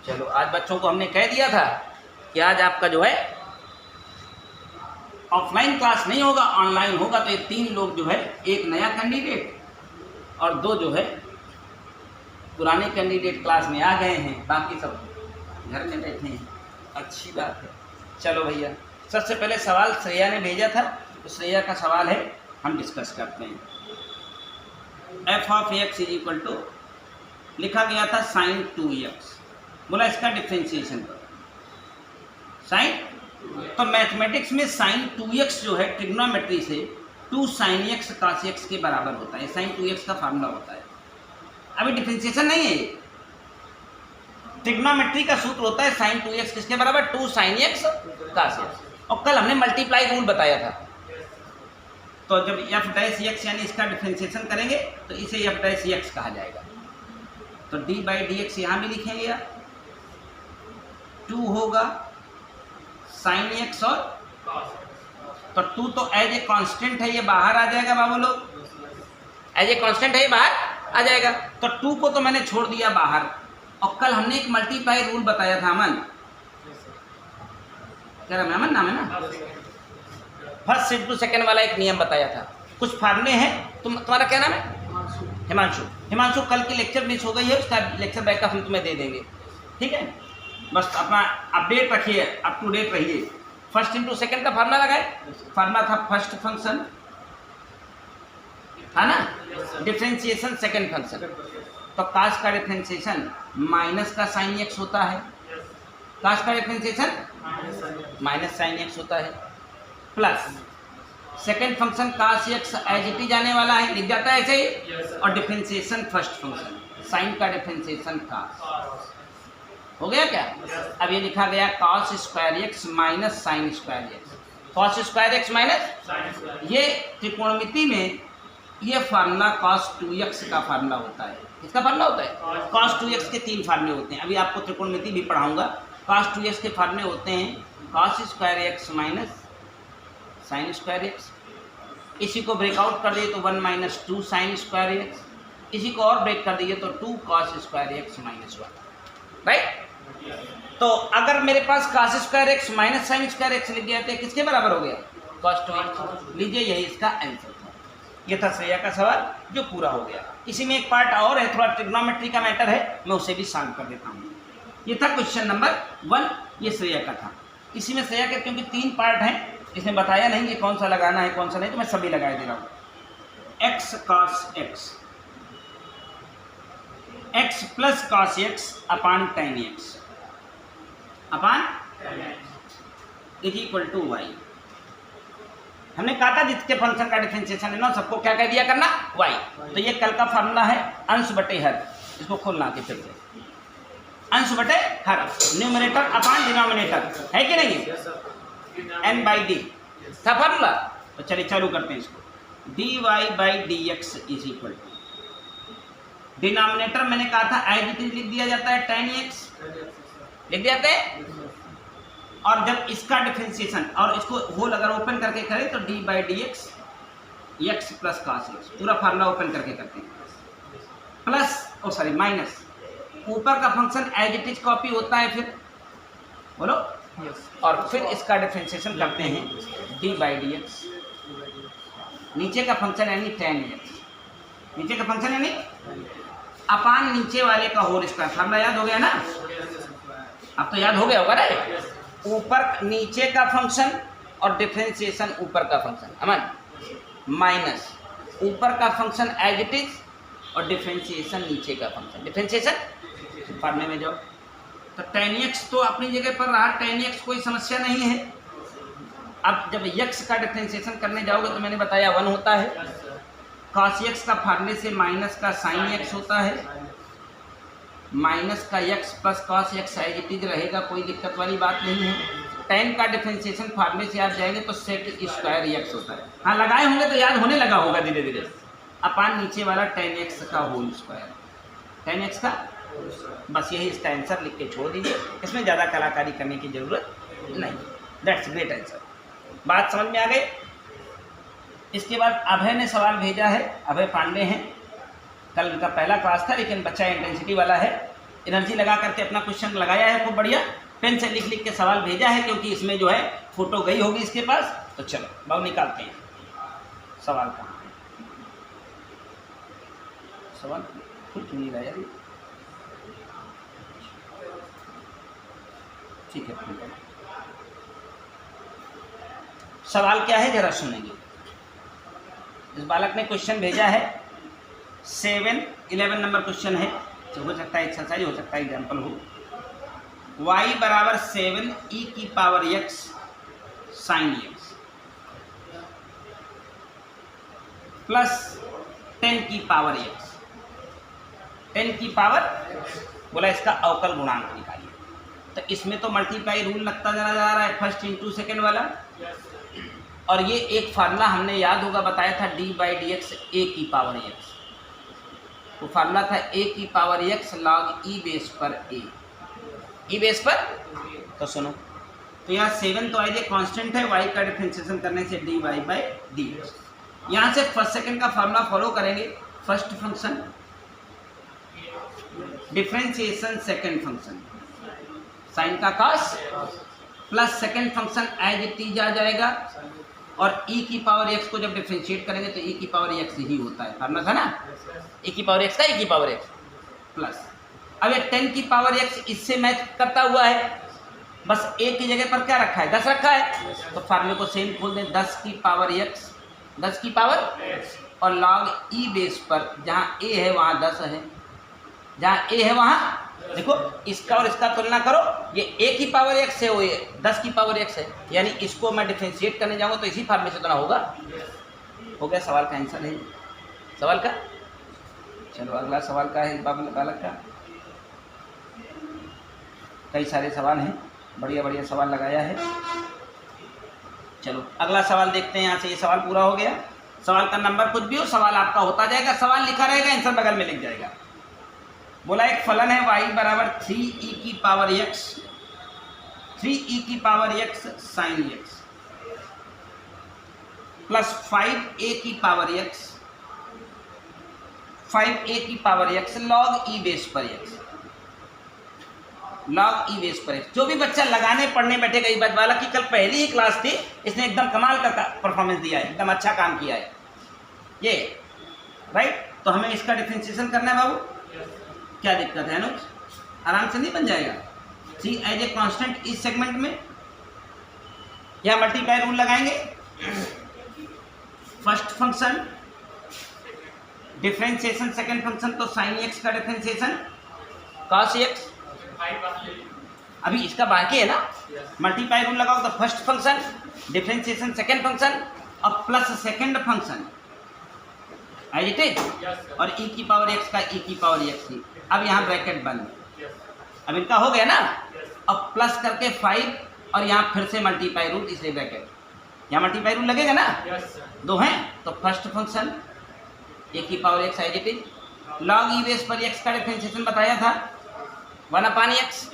चलो आज बच्चों को हमने कह दिया था कि आज आपका जो है ऑफलाइन क्लास नहीं होगा, ऑनलाइन होगा। तो ये 3 लोग जो है, एक नया कैंडिडेट और 2 जो है पुराने कैंडिडेट क्लास में आ गए हैं, बाकी सब घर में बैठे हैं। अच्छी बात है। चलो भैया, सबसे पहले सवाल श्रेया ने भेजा था, तो श्रेया का सवाल है, हम डिस्कस करते हैं। f of x is equal to लिखा गया था sin 2x, बोला इसका डिफ्रेंशिएशन करो साइन। तो मैथमेटिक्स में sin 2x जो है ट्रिग्नोमेट्री से 2 sin x cos x के बराबर होता है। sin 2x का फार्मूला होता है। अभी डिफ्रेंशिएशन नहीं है, ट्रिग्नोमेट्री का सूत्र होता है sin 2x किसके बराबर, 2 sin x cos x। और कल हमने मल्टीप्लाई रूल बताया था। तो जब f डैश x यानी इसका डिफ्रेंशिएशन करेंगे तो इसे f डैश x कहा जाएगा। तो d बाई डी एक्स यहाँ भी लिखेंगे या 2 होगा साइन x और तो 2 तो एज ए कांस्टेंट है, ये बाहर आ जाएगा बाबू लोग, एज ए कांस्टेंट है ये बाहर आ जाएगा। तो 2 को तो मैंने छोड़ दिया बाहर। और कल हमने एक मल्टीप्लाई रूल बताया था अमन, क्या नाम है अमन, नाम है ना, फर्स्ट से टू सेकेंड वाला एक नियम बताया था। कुछ फार्मूले हैं, तुम्हारा क्या नाम है, हिमांशु। हिमांशु कल की लेक्चर मिस हो गई है, उसका लेक्चर बैकअप हम तुम्हें दे देंगे, ठीक है। बस अपना अपडेट रखिए, अप टू डेट रहिए। फर्स्ट इंटू सेकेंड का फार्मूला लगाए, फार्मूला था फर्स्ट फंक्शन है ना, डिफ्रेंशिएशन सेकेंड फंक्शन। तो कास का डिफ्रेंशिएशन माइनस का साइन एक्स होता है, कास का डिफ्रेंशिएशन माइनस साइन एक्स होता है, plus second function cos x as it is आने वाला है, लिख जाता है ऐसे ही। और डिफ्रेंशिएशन फर्स्ट फंक्शन साइन का डिफ्रेंशिएशन कास हो गया क्या। अब ये लिखा गया cos square x minus sine square x, cos square x minus, ये त्रिकोणमिति में ये फार्मूला cos 2x का फार्मूला होता है। किसका फार्मूला होता है, cos 2x के 3 फार्मूले होते हैं। अभी आपको त्रिकोणमिति भी पढ़ाऊंगा। cos 2x के फार्मूले होते हैं cos square x minus sine square x, इसी को ब्रेकआउट कर दिए तो 1 माइनस 2 साइन स्क्वायर एक्स, इसी को और ब्रेक कर दिए तो 2 cos square x minus 1, right. तो अगर मेरे पास cos square x minus sine square x लिख दिया तो किसके बराबर हो गया, cos 2x। लीजिए यही इसका आंसर था। ये था श्रेया का सवाल जो पूरा हो गया। इसी में एक पार्ट और है, थोड़ा ट्रिग्नोमेट्री का मैटर है, मैं उसे भी सॉल्व कर देता हूँ। ये था क्वेश्चन नंबर 1, ये श्रेया का था। इसी में श्रेया के क्योंकि 3 पार्ट हैं, इसमें बताया नहीं कि कौन सा लगाना है कौन सा नहीं, तो मैं सभी लगा दे रहा हूँ। x cos x, x plus cos x upon tan x upon is equal to y। हमने कहा था जिसके फंक्शन का डिफरेंशिएशन है ना, सबको क्या कह दिया करना, y। तो ये कल का फार्मूला है अंश बटे हर, इसको खोलना के फिर से, अंश बटे हर, न्यूमरेटर अपान डिनोमिनेटर, है कि नहीं, n बाई डी था फार्मूला। तो चलिए चालू करते हैं इसको। dy by D x is equal to, denominator मैंने कहा था एज इट इज लिख दिया जाता है tan x, लिख दिया जाता है। और जब इसका डिफरेंशिएशन और इसको होल अगर ओपन करके करें तो d by D x x plus cos x, पूरा फार्मूला ओपन करके करते हैं, प्लस ओ सॉरी माइनस, ऊपर का function as it is copy होता है, फिर बोलो और फिर इसका डिफरेंशिएशन करते हैं डी बाई डी एक्स, नीचे का फंक्शन यानी tan x, नीचे का फंक्शन यानी अपान नीचे वाले का होल स्क्वायर। फार्मूला याद हो गया ना, अब तो याद हो गया होगा ना। ऊपर नीचे का फंक्शन और डिफरेंशिएशन ऊपर का फंक्शन, अमन, माइनस ऊपर का फंक्शन एज इट इज और डिफरेंशिएशन नीचे का फंक्शन, डिफरेंशिएशन फार्मूले में जाओ। तो tan x तो अपनी जगह पर रहा, tan x कोई समस्या नहीं है। अब जब x का डिफरेंशिएशन करने जाओगे तो मैंने बताया 1 होता है, cos x का फार्मूले से माइनस का sin x होता है, माइनस का x plus cos x as it is रहेगा, कोई दिक्कत वाली बात नहीं है। tan का डिफरेंशिएशन फार्मूले से आप जाएंगे तो सेक स्क्वायर x होता है, हाँ लगाए होंगे तो याद होने लगा होगा धीरे धीरे, अपान नीचे वाला tan x का होल स्क्वायर, tan x का, बस यही इसका आंसर लिख के छोड़ दीजिए, इसमें ज़्यादा कलाकारी करने की ज़रूरत नहीं। दैट्स ग्रेट आंसर, बात समझ में आ गई। इसके बाद अभय ने सवाल भेजा है, अभय पांडे हैं, कल उनका पहला क्लास था लेकिन बच्चा इंटेंसिटी वाला है, एनर्जी लगा करके अपना क्वेश्चन लगाया है, खूब बढ़िया पेन से लिख लिख के सवाल भेजा है, क्योंकि इसमें जो है फोटो गई होगी इसके पास। तो चलो बाबू निकालते हैं सवाल कहाँ है। सवाल कुछ नहीं रहा यार, ठीक है। सवाल क्या है जरा सुनेंगे। इस बालक ने क्वेश्चन भेजा है 11 नंबर क्वेश्चन है, तो हो सकता है एक्सरसाइज, हो सकता है एग्जाम्पल हो। y बराबर 7 e की power x sine x plus 10 की पावर x, 10 की पावर बोला इसका अवकल गुणांक निकालिए। तो इसमें तो मल्टीप्लाई रूल लगता जा रहा है, फर्स्ट इंटू सेकेंड वाला। और ये एक फार्मूला हमने याद होगा बताया था, d/dx a की पावर x। वो फार्मूला था a की power x log e base पर a, e बेस पर। तो सुनो, तो यहाँ 7 तो एज ए कांस्टेंट है, y का डिफरेंशिएशन करने से dy/dx। यहाँ से फर्स्ट सेकंड का फार्मूला फॉलो करेंगे। First function differentiation second function sine का cos plus second function as it is आ जाएगा, और e की पावर x को जब डिफरेंशिएट करेंगे तो e की पावर x ही होता है, फार्मूला था ना, e की पावर x का e की पावर x प्लस। अब ये 10 की पावर x इससे मैच करता हुआ है, बस a की जगह पर क्या रखा है, 10 रखा है। तो फार्मूले को सेम खोल दें, 10 की पावर x, 10 की पावर और log e बेस पर, जहाँ a है वहाँ 10 है, जहाँ a है वहाँ देखो इसका और इसका तुलना करो, ये a की पावर x है, वो ये 10 की पावर x है, यानी इसको मैं डिफरेंशिएट करने जाऊँगा तो इसी फार्मूले से तो ना होगा। हो गया, सवाल का आंसर है सवाल का। चलो अगला सवाल का है बालक का, कई सारे सवाल हैं, बढ़िया बढ़िया सवाल लगाया है। चलो अगला सवाल देखते हैं। यहाँ से ये सवाल पूरा हो गया। सवाल का नंबर कुछ भी हो, सवाल आपका होता जाएगा, सवाल लिखा रहेगा, आंसर बगल में लिख जाएगा। बोला एक फलन है y बराबर 3e की पावर x, 3e की power x sine x plus 5a की पावर x, 5a की power x log e base पर x, log e बेस पर x। जो भी बच्चा लगाने पढ़ने बैठेगा, इस बात वाला की कल पहली ही क्लास थी, इसने एकदम कमाल का परफॉर्मेंस दिया है, एकदम अच्छा काम किया है ये, राइट। तो हमें इसका डिफरेंशिएशन करना है बाबू, क्या दिक्कत है अनुज, आराम से नहीं बन जाएगा। सी एज ए कांस्टेंट इस सेगमेंट में, या मल्टीप्लाई रूल लगाएंगे। First function differentiation second function, तो साइन एक्स का डिफरेंशिएशन cos एक्स, अभी इसका बाकी है ना, मल्टीप्लाई रूल लगाओ तो first function differentiation second function और plus second function as it is, और e की पावर x का e की पावर x ही। अब यहाँ ब्रैकेट बंद, अब इनका हो गया ना, अब प्लस करके 5 और यहाँ फिर से मल्टीप्लाई रूल, इसलिए ब्रैकेट, यहाँ मल्टीप्लाई रूल लगेगा ना, दो हैं तो फर्स्ट फंक्शन a की power x as it is, log e base पर x का डिफरेंशिएशन बताया था 1/x,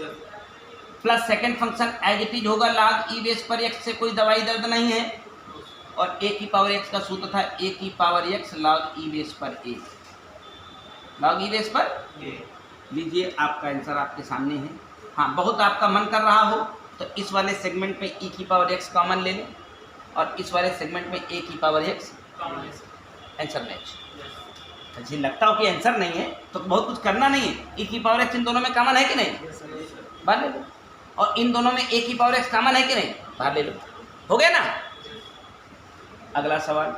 plus second function as it is होगा log e बेस पर x से कोई दवाई दर्द नहीं है, और a की पावर x का सूत्र था a की power x log e base पर a, log e बेस पर लीजिए। आपका आंसर आपके सामने है। हाँ, बहुत आपका मन कर रहा हो तो इस वाले सेगमेंट में e की पावर x कॉमन ले लें, और इस वाले सेगमेंट में a की पावर x, आंसर मैच। अच्छा लगता हो कि आंसर नहीं है तो बहुत कुछ करना नहीं है, e की पावर x इन दोनों में कॉमन है कि नहीं, बाहर ले लो, और इन दोनों में a की पावर x कॉमन है कि नहीं, बाहर ले लो, हो गया ना। अगला सवाल,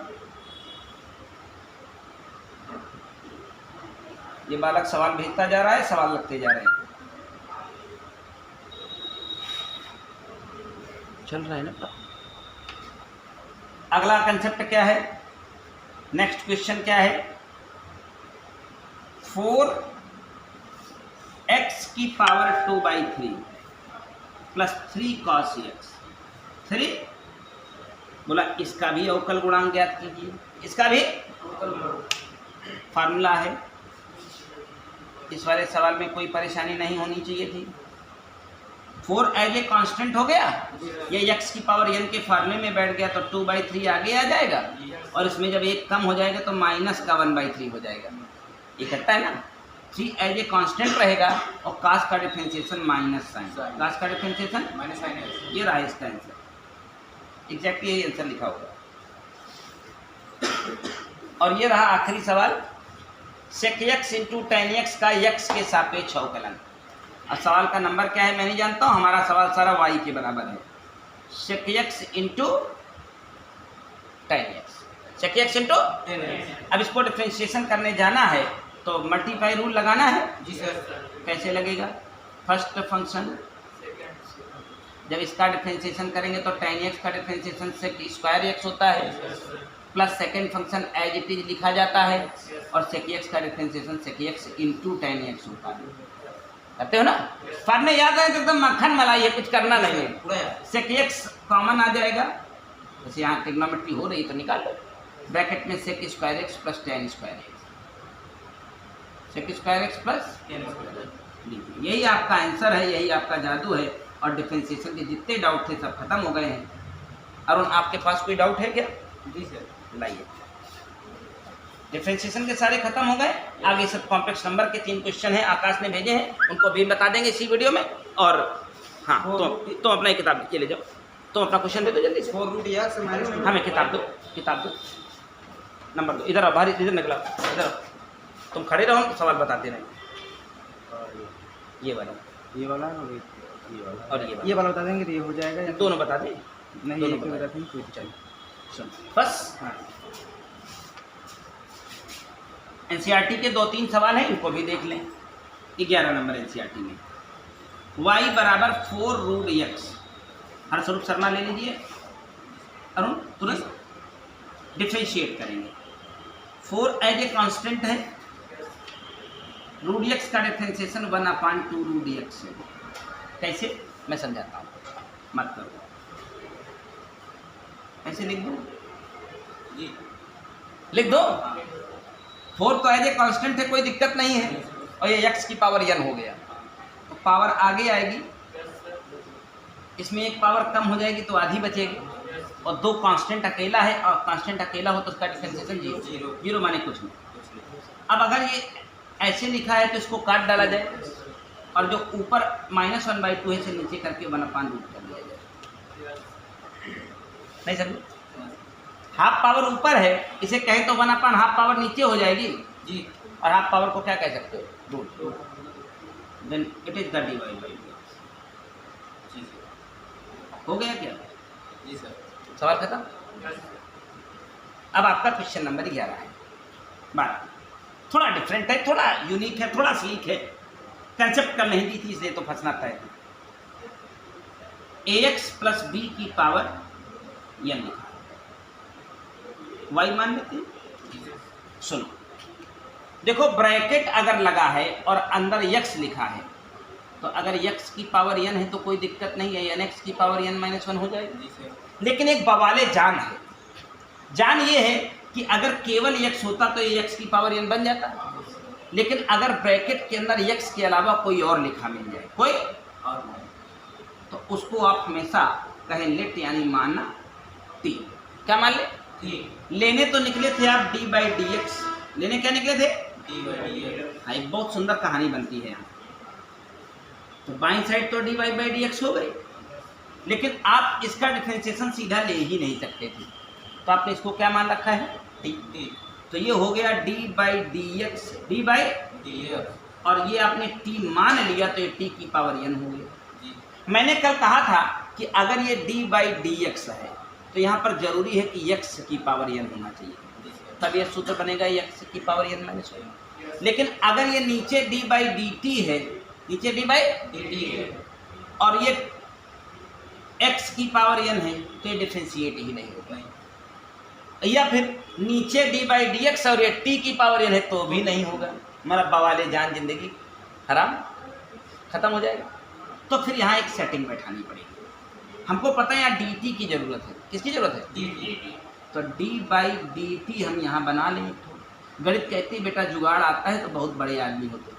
ये बालक सवाल भेजता जा रहा है, सवाल लगते जा रहे हैं, चल रहा है ना। अगला कंसेप्ट क्या है, नेक्स्ट क्वेश्चन क्या है, 4x की पावर 2/3 प्लस 3 cos x, 3 बोला इसका भी अवकल गुणांक ज्ञात कीजिए, इसका भी फार्मूला है। इस वाले सवाल में कोई परेशानी नहीं होनी चाहिए थी। 4 एज ए कांस्टेंट हो गया, ये x की पावर n के फार्मूले में बैठ गया, तो 2/3 आगे आ जाएगा, और इसमें जब एक कम हो जाएगा तो माइनस का 1/3 हो जाएगा, इकट्ठा है ना। 3 एज ए कांस्टेंट रहेगा और कास का डिफरेंशिएशन माइनस साइन, कास का डिफरेंशिएशन माइनस साइन है। ये रहा इसका आंसर, एग्जैक्टली यही आंसर लिखा होगा। और ये रहा आखिरी सवाल, sec x into tan x का एक्स के सापेक्ष अवकलन। अब सवाल का नंबर क्या है मैं नहीं जानता हूँ, हमारा सवाल सारा वाई के बराबर है। Sec x into tan x, sec x into, अब इसको डिफरेंशिएशन करने जाना है तो मल्टीप्लाई रूल लगाना है। जी सर। कैसे लगेगा? फर्स्ट फंक्शन जब इसका डिफरेंशिएशन करेंगे तो टेन एक्स का डिफरेंशिएशन सेक स्क्वायर एक्स होता है, plus second function as it is लिखा जाता है, और सेक एक्स का differentiation sec x into tan x होता है। करते हो ना? पढ़ने याद है तो एकदम मक्खन मलाई है, कुछ करना नहीं है। सेक एक्स कॉमन आ जाएगा, जैसे यहाँ ट्रिग्नोमेट्री हो रही तो निकाल लो, ब्रैकेट में sec square x plus tan square x, sec square x plus, यही आपका आंसर है, यही आपका जादू है। और डिफरेंशिएशन के जितने डाउट थे सब खत्म हो गए हैं। अरुण आपके पास कोई डाउट है क्या? जी सर। लाइए, डिफरेंशिएशन के सारे खत्म हो गए। आगे सब कॉम्प्लेक्स नंबर के 3 क्वेश्चन हैं, आकाश ने भेजे हैं, उनको भी बता देंगे इसी वीडियो में। और हाँ, तो अपना ही किताब ले जाओ, तो अपना क्वेश्चन दे दो जल्दी से। 4 रूट एक्स माइनस, हमें किताब दो, किताब दो, नंबर दो। इधर आओ, बाहर इधर निकला, इधर आओ, तुम खड़े रहो, सवाल बताते रहे। ये वाला, ये वाला और और ये वाला बता देंगे तो ये हो जाएगा। दोनों बता दें, नहीं, दोनों एक ही बता बता देंगे। चलो सुन बस। हाँ। एनसीईआरटी के 2-3 सवाल हैं, इनको भी देख लें। 11 नंबर एनसीईआरटी में y बराबर 4 रूट एक्स, हरस्वरूप शर्मा ले लीजिए, अरुण तुरंत डिफरेंशिएट करेंगे। 4 एज ए कांस्टेंट है, रूट एक्स का डिफरेंशिएशन 1/2 रूट एक्स है। कैसे? मैं समझाता हूँ, मत करो, ऐसे लिख दो जी, लिख दो। 4 तो एज ए कांस्टेंट है, कोई दिक्कत नहीं है, और ये x की पावर n हो गया तो पावर आगे आएगी, इसमें एक पावर कम हो जाएगी तो आधी बचेगी, और 2 कांस्टेंट अकेला है, और कांस्टेंट अकेला हो तो उसका डिफरेंशिएशन जीरो माने कुछ नहीं। अब अगर ये ऐसे लिखा है तो इसको काट डाला जाए, और जो ऊपर -1/2 है से नीचे करके 1/√2 कर दिया जाए। नहीं समझे? हाफ पावर ऊपर है, इसे कहें तो 1/2 पावर नीचे हो जाएगी जी, और हाफ पावर को क्या कह सकते हो? Root. Then it is the dy/dx। हो गया क्या? जी सर। सवाल खत्म। अब आपका क्वेश्चन नंबर 11 है, 12 थोड़ा डिफरेंट है, थोड़ा यूनिक है, थोड़ा स्लीक है, कंसेप्ट कर नहीं दी थी इसलिए तो फंसना तय है। ax प्लस b की पावर n लिखा, y मान लेते हैं। सुनो, देखो ब्रैकेट अगर लगा है और अंदर x लिखा है, तो अगर x की पावर n है तो कोई दिक्कत नहीं है, nx की पावर n-1 हो जाएगी। लेकिन एक बवाले जान है, जान ये है कि अगर केवल x होता तो ये x की पावर n बन जाता, लेकिन अगर ब्रैकेट के अंदर x के अलावा कोई और लिखा मिल जाए, कोई और, तो उसको आप हमेशा कहें लेट, यानी मानना t। क्या मान ले? लेने तो निकले थे आप dy/dx, लेने क्या निकले थे? dy/dx। हाँ, एक बहुत सुंदर कहानी बनती है यहाँ। तो बाईं साइड तो dy/dx हो गई, लेकिन आप इसका डिफरेंशिएशन सीधा ले ही नहीं सकते थे, तो आपने इसको क्या मान रखा है? t। तो ये हो गया dy/dx, dy/dx, और ये आपने t मान लिया तो ये t की पावर n हो गया। मैंने कल कहा था कि अगर ये dy/dx है तो यहाँ पर जरूरी है कि x की पावर n होना चाहिए, तब ये सूत्र बनेगा x की पावर n-1। लेकिन अगर ये नीचे d/dt है, नीचे d/dt है, और ये x की पावर n है, तो ये डिफरेंशिएट ही नहीं होगा। या फिर नीचे dy/dx और ये t की पावर n है तो भी नहीं होगा। मरब्बा वाले जान, जिंदगी हराम, खत्म हो जाएगा। तो फिर यहाँ एक सेटिंग बैठानी पड़ेगी। हमको पता है यहाँ dt की जरूरत है, किसकी जरूरत है? dt। तो d/dt हम यहाँ बना लें। गणित कहती है बेटा जुगाड़ आता है तो बहुत बड़े आदमी होते।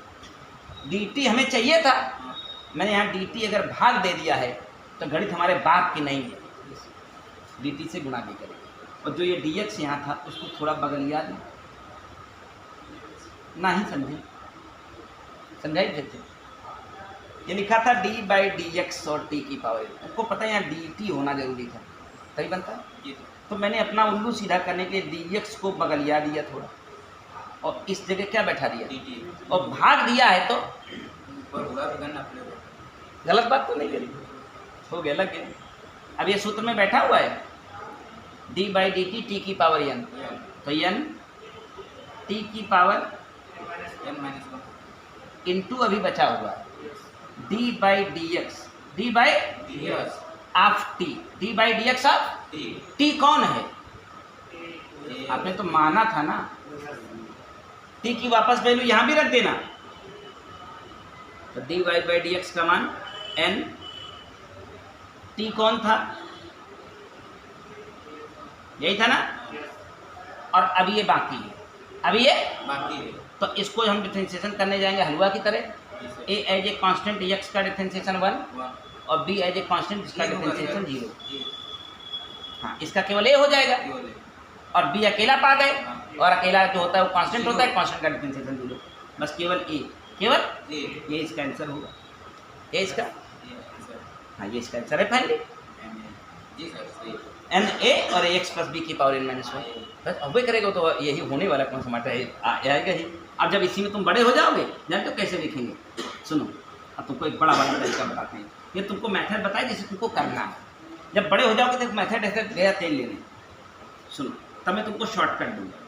dt हमें चाहिए था, मैंने यहाँ dt अगर भाग दे दिया है तो गणित हमारे बाप की नहीं है, dt से गुणा भी करेंगे। और जो ये dx यहाँ था उसको थोड़ा बगलिया दें, ना ही समझे, समझाई फिर से। ये लिखा था डी बाई डी एक्स और टी की पावर n। आपको पता है यहाँ डी टी होना जरूरी था, तभी बनता है। तो मैंने अपना उल्लू सीधा करने के लिए डी एक्स को बगलिया दिया थोड़ा, और इस जगह क्या बैठा दिया, और भाग दिया है तो गलत बात तो नहीं करी, हो गया, लग गया। अब ये सूत्र में बैठा हुआ है D by D T T की पावर n, तो n टी की पावर इंटू अभी बचा हुआ है D by D x, D by of T, D by D X of T कौन है, आपने तो माना था ना, टी की वापस वैल्यू यहां भी रख देना, तो d y by D x का मान n, टी कौन था, यही था ना, और अभी ये बाकी है, अभी ये बाकी है, तो इसको हम डिफरेंशिएशन करने जाएंगे हलवा की तरह, ए एज ए कांस्टेंट x का डिफरेंशिएशन 1 और b एज ए कांस्टेंट इसका डिफरेंशिएशन 0। हाँ, इसका केवल a हो जाएगा और b अकेला पा गए, और अकेला जो होता है वो कांस्टेंट होता है, कांस्टेंट का डिफरेंशिएशन 0, बस केवल a, केवल ये इसका आंसर होगा, ये इसका, हाँ ये इसका आंसर है फाइनली एन ए और एक्स प्लस बी की पावर n माइनस 1। बस अब भी करेगा तो यही होने वाला, कौन सा माटा है आएगा ही। अब जब इसी में तुम बड़े हो जाओगे, जानते हो कैसे लिखेंगे, सुनो अब तुमको एक बड़ा वाला तरीका बताते हैं, ये तुमको मेथड बताए जिसे तुमको करना है, जब बड़े हो जाओगे तो मेथड ऐसे गया तेल लेने, सुनो तब मैं तुमको शॉर्टकट दूंगा,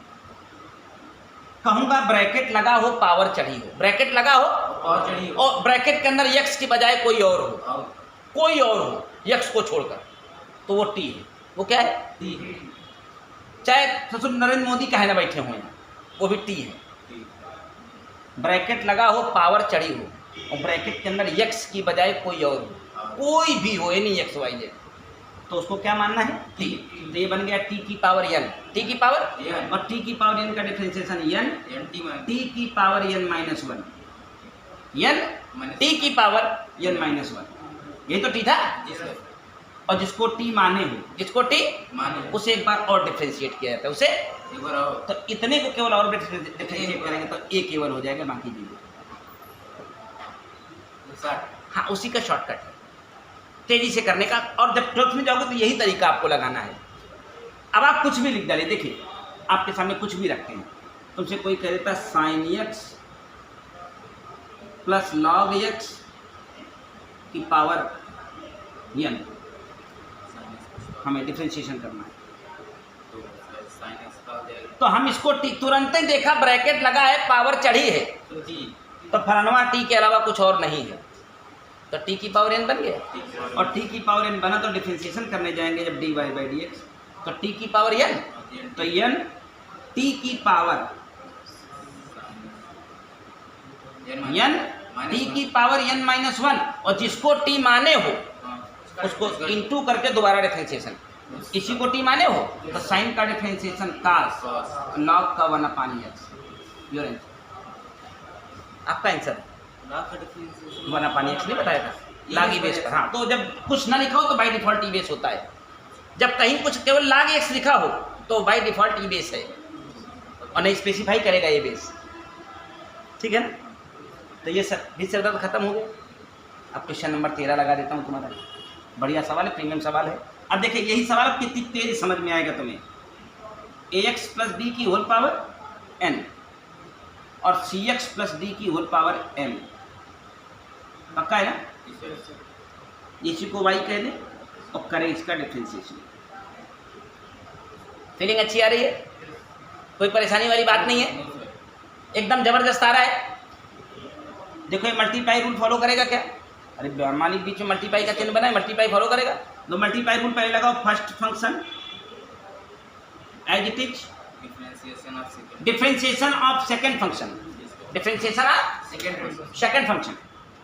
कहूँगा ब्रैकेट लगा हो पावर चढ़ी हो, ब्रैकेट लगा हो पावर चढ़ी हो, और ब्रैकेट के अंदर x की बजाय कोई और हो, कोई और हो x को छोड़कर, तो वो t है, वो क्या है t है, चाहे ससुर नरेंद्र मोदी कहे ना बैठे हुए हैं, वो भी t है। ब्रैकेट लगा हो पावर चढ़ी हो, और ब्रैकेट के अंदर x की बजाय कोई और हो, कोई भी हो यानी x y z, तो उसको क्या मानना है t, तो ये बन गया t की पावर n, t की पावर और t की पावर n का डिफरेंशिएशन n t की power n minus 1, n t की पावर n माइनस 1, यही तो t था, और जिसको t माने हो, जिसको t माने उसे एक बार और डिफरेंशिएट किया जाता है, उसे एक बार और, तो इतने को केवल और डिफरेंशिएट करेंगे तो a केवल हो जाएगा, बाकी जीरो। हाँ उसी का शॉर्टकट है तेजी से करने का, और जब 12th में जाओगे तो यही तरीका आपको लगाना है। अब आप कुछ भी लिख डालिए, देखिए आपके सामने कुछ भी रखते हैं, तुमसे कोई कह देता sine x plus log x की पावर n, हमें डिफरेंशिएशन करना है, तो हम इसको तुरंत ही देखा ब्रैकेट लगा है पावर चढ़ी है, तो फलानवा t के अलावा कुछ और नहीं है, तो t की पावर n बन गया, और t की पावर n बना तो डिफरेंशिएशन करने जाएंगे जब dy बाई डी एक्स, तो t की पावर n, तो n t की पावर n t की पावर n माइनस 1, और जिसको t माने हो उसको इंटू करके दोबारा डिफरेंशिएशन, इसी को t माने हो तो साइन का डिफरेंशिएशन cos log का 1/x, योर आंसर, आपका आंसर 1/x नहीं बताया था, log e बेस पर। हाँ तो जब कुछ ना लिखा हो तो बाय डिफॉल्ट ई बेस होता है, जब कहीं कुछ केवल log x लिखा हो तो बाय डिफॉल्ट ई बेस है, और नहीं स्पेसिफाई करेगा ये बेस, ठीक है ना। तो ये सब भी दर्द खत्म हो गया। अब क्वेश्चन नंबर 13 लगा देता हूँ तुम्हारा, बढ़िया सवाल है, प्रीमियम सवाल है। अब देखिए यही सवाल कितनी तेज समझ में आएगा तुम्हें, ax प्लस b की होल पावर n और cx प्लस d की होल पावर m, पक्का है ना, इसी को y कह दें और करें इसका डिफरेंशिएशन। फीलिंग अच्छी आ रही है, कोई परेशानी वाली बात नहीं है, एकदम जबरदस्त आ रहा है। देखो ये मल्टीप्लाई रूल फॉलो करेगा क्या, अरे मालिक बीच में मल्टीप्लाई का चिन्ह बना है, मल्टीप्लाई फॉलो करेगा, तो मल्टीप्लाई रूल पहले लगाओ, first function as it is differentiation of second function, differentiation of second function.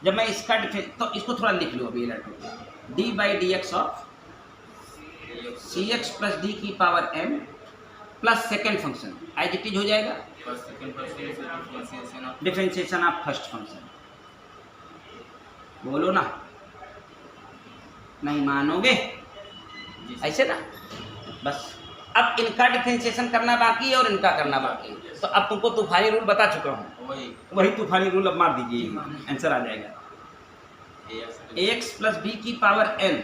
जब मैं इसका तो इसको थोड़ा लिख लो अभी, D by D X of C X plus D की power m plus second function as it is हो जाएगा डिफरेंशिएशन ऑफ फर्स्ट फंक्शन। बोलो ना, नहीं मानोगे ऐसे ना, बस अब इनका डिफरेंशिएशन करना बाकी है और इनका करना बाकी है। तो अब तुमको तूफानी रूल बता चुका हूँ, वही तूफानी रूल अब मार दीजिए, आंसर आ जाएगा ax प्लस बी की पावर n।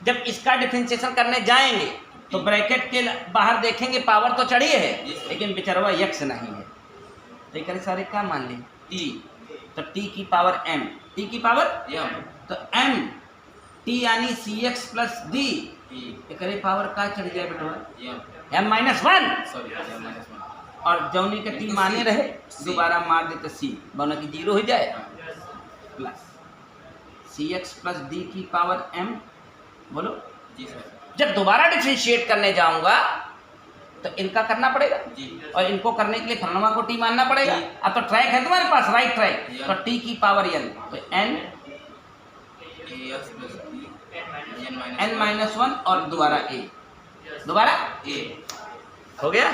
जब इसका डिफरेंशिएशन करने जाएंगे तो ब्रैकेट के बाहर देखेंगे पावर तो चढ़ी है लेकिन बेचारा x नहीं है, तो ये सारे क्या मान लें t, तो t की पावर m, t की पावर तो m t यानी cx प्लस d, ये पावर का चढ़ जाए बेटा m-1, और जौनी का t माने रहे दोबारा मार दे तो c बना की 0 हो जाए प्लस cx प्लस d की पावर m। बोलो जी सर। जब दोबारा डिफरेंशिएट करने जाऊंगा तो इनका करना पड़ेगा और इनको करने के लिए फलनुमा को t मानना पड़ेगा। अब तो ट्रैक है तुम्हारे पास, राइट ट्रैक, तो t की पावर n, तो n n-1 और दोबारा a, दोबारा a हो गया।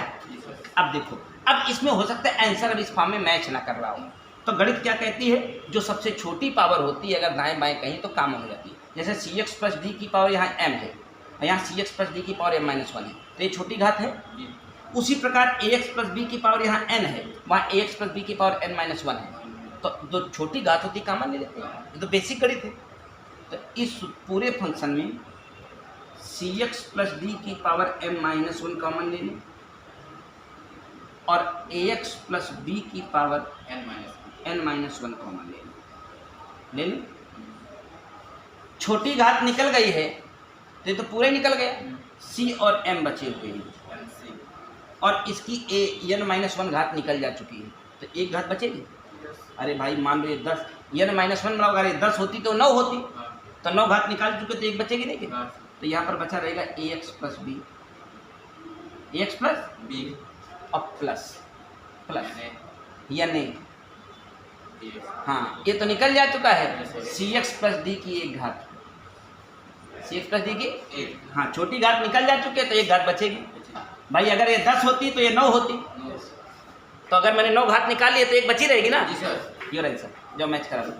अब देखो, अब इसमें हो सकता है आंसर अब इस फॉर्म में मैच ना कर रहा हूँ, तो गणित क्या कहती है, जो सबसे छोटी पावर होती है अगर दाएं बाएं कहीं तो कॉमन हो जाती है। जैसे cx प्लस डी की पावर यहाँ m है और यहाँ cx प्लस डी की पावर m-1 है, तो ये छोटी घात है। उसी प्रकार ax प्लस b की पावर यहाँ n है, वहाँ ax प्लस b की पावर n-1 है, तो जो छोटी घात होती है कॉमन ले लेते हैं, ये तो बेसिक गणित है। तो इस पूरे फंक्शन में cx प्लस डी की पावर m-1 कॉमन ले लें और ax प्लस b की पावर n-1 कॉमन ले लें। छोटी घात निकल गई है तो ये तो पूरा ही निकल गया, c और m बचे हुए हैं और इसकी n-1 घात निकल जा चुकी है, तो एक घात बचेगी। अरे भाई मान लो ये 10 n-1 मतलब अगर ये 10 होती तो 9 होती, तो 9 घात निकाल चुके तो एक बचेगी नहीं क्या? तो यहाँ पर बचा रहेगा ax प्लस b और प्लस या नहीं, हाँ ये तो निकल जा चुका है cx प्लस डी की एक घात, cx प्लस डी की हाँ छोटी घात निकल जा चुकी है तो एक घात बचेगी। भाई अगर ये 10 होती तो ये 9 होती, तो अगर मैंने 9 घात निकाल ली तो एक बची रहेगी ना। योर आंसर जो मैच करा दो।